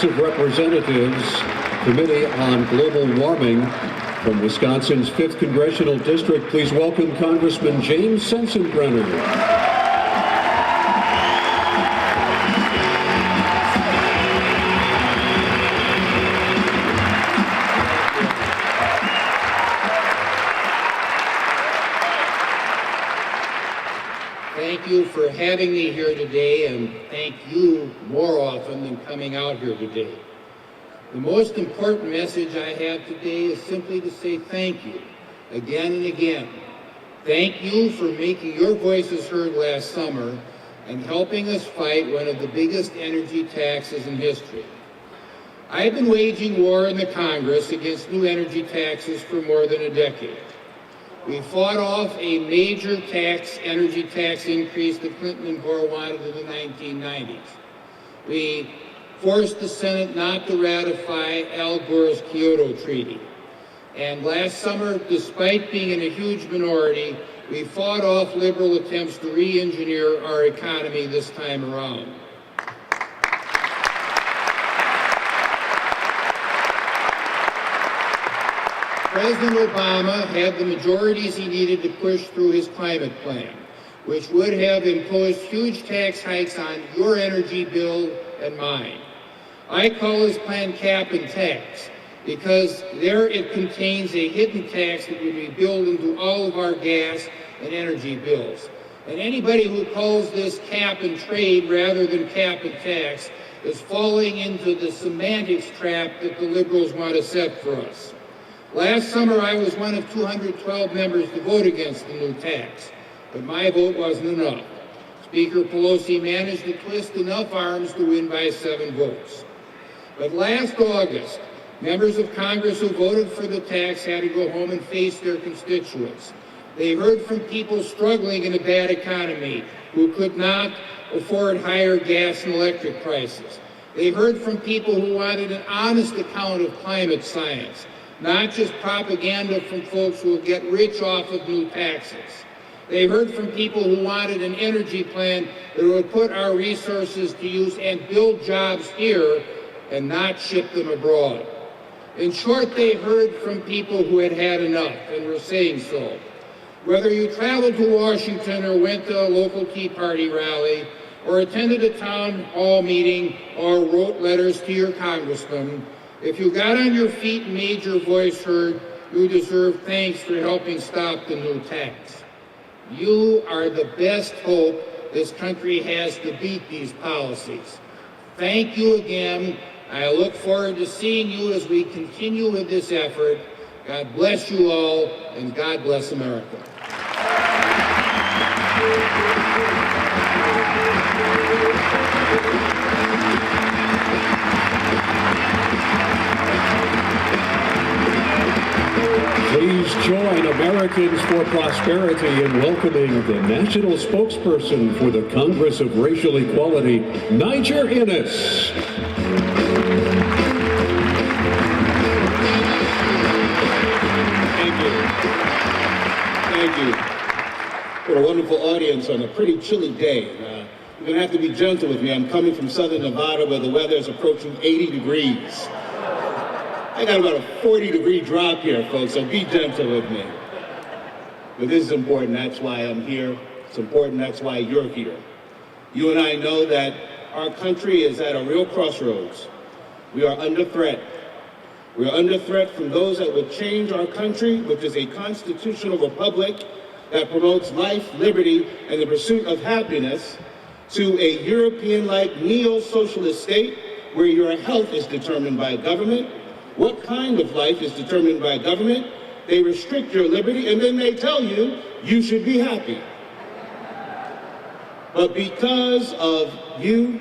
House of Representatives Committee on Global Warming. From Wisconsin's 5th Congressional District, please welcome Congressman James Sensenbrenner. Thank you for having me here today, and thank you more often than coming out here today. The most important message I have today is simply to say thank you again and again. Thank you for making your voices heard last summer and helping us fight one of the biggest energy taxes in history. I've been waging war in the Congress against new energy taxes for more than a decade. We fought off a major energy tax increase that Clinton and Gore wanted in the 1990s. We forced the Senate not to ratify Al Gore's Kyoto Treaty. And last summer, despite being in a huge minority, we fought off liberal attempts to re-engineer our economy this time around. President Obama had the majorities he needed to push through his climate plan, which would have imposed huge tax hikes on your energy bill and mine. I call his plan cap and tax because there it contains a hidden tax that would be billed into all of our gas and energy bills. And anybody who calls this cap and trade rather than cap and tax is falling into the semantics trap that the liberals want to set for us. Last summer, I was one of 212 members to vote against the new tax, but my vote wasn't enough. Speaker Pelosi managed to twist enough arms to win by 7 votes. But last August, members of Congress who voted for the tax had to go home and face their constituents. They heard from people struggling in a bad economy who could not afford higher gas and electric prices. They heard from people who wanted an honest account of climate science, not just propaganda from folks who will get rich off of new taxes. They heard from people who wanted an energy plan that would put our resources to use and build jobs here and not ship them abroad. In short, they heard from people who had had enough and were saying so. Whether you traveled to Washington or went to a local Tea Party rally or attended a town hall meeting or wrote letters to your congressman, if you got on your feet and made your voice heard, you deserve thanks for helping stop the new tax. You are the best hope this country has to beat these policies. Thank you again. I look forward to seeing you as we continue with this effort. God bless you all, and God bless America. Please join Americans for Prosperity in welcoming the national spokesperson for the Congress of Racial Equality, Niger Innis. Thank you. What a wonderful audience on a pretty chilly day. You're going to have to be gentle with me. I'm coming from southern Nevada where the weather is approaching 80 degrees. I got about a 40-degree drop here, folks, so be gentle with me. But this is important. That's why I'm here. It's important. That's why you're here. You and I know that our country is at a real crossroads. We are under threat. We are under threat from those that would change our country, which is a constitutional republic that promotes life, liberty, and the pursuit of happiness, to a European-like neo-socialist state where your health is determined by government. What kind of life is determined by government? They restrict your liberty, and then they tell you you should be happy. But because of you,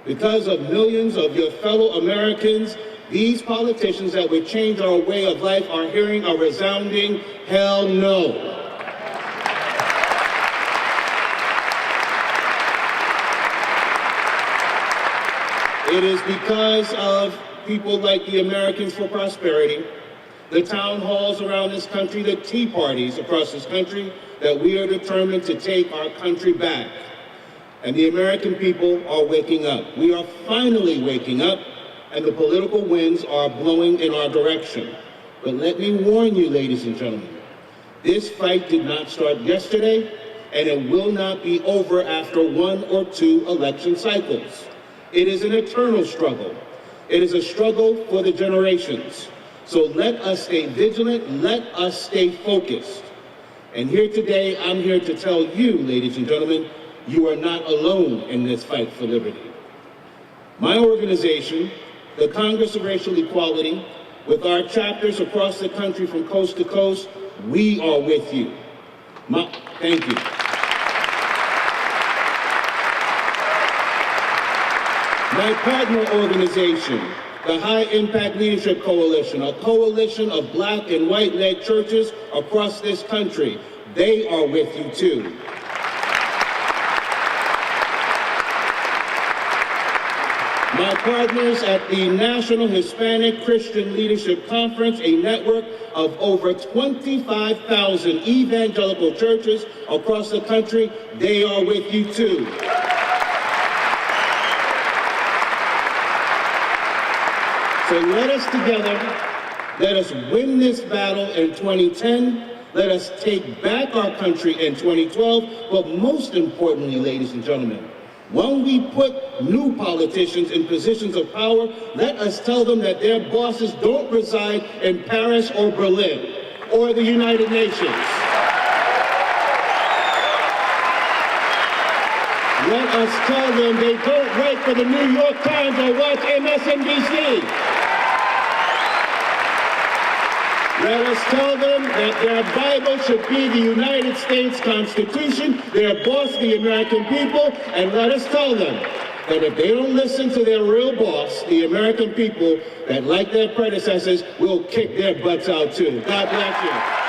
because of millions of your fellow Americans, these politicians that would change our way of life are hearing a resounding hell no. It is because of people like the Americans for Prosperity, the town halls around this country, the tea parties across this country, that we are determined to take our country back. And the American people are waking up. We are finally waking up, and the political winds are blowing in our direction. But let me warn you, ladies and gentlemen, this fight did not start yesterday, and it will not be over after 1 or 2 election cycles. It is an eternal struggle. It is a struggle for the generations. So let us stay vigilant, let us stay focused. And here today, I'm here to tell you, ladies and gentlemen, you are not alone in this fight for liberty. My organization, the Congress of Racial Equality, with our chapters across the country from coast to coast, we are with you. Thank you. My partner organization, the High Impact Leadership Coalition, a coalition of Black and white-led churches across this country, they are with you too. My partners at the National Hispanic Christian Leadership Conference, a network of over 25,000 evangelical churches across the country, they are with you too. So let us together, let us win this battle in 2010, let us take back our country in 2012, but most importantly, ladies and gentlemen, when we put new politicians in positions of power, let us tell them that their bosses don't reside in Paris or Berlin or the United Nations. Let us tell them they don't write for the New York Times or watch MSNBC. Let us tell them that their Bible should be the United States Constitution, their boss, the American people, and let us tell them that if they don't listen to their real boss, the American people, that like their predecessors, will kick their butts out too. God bless you.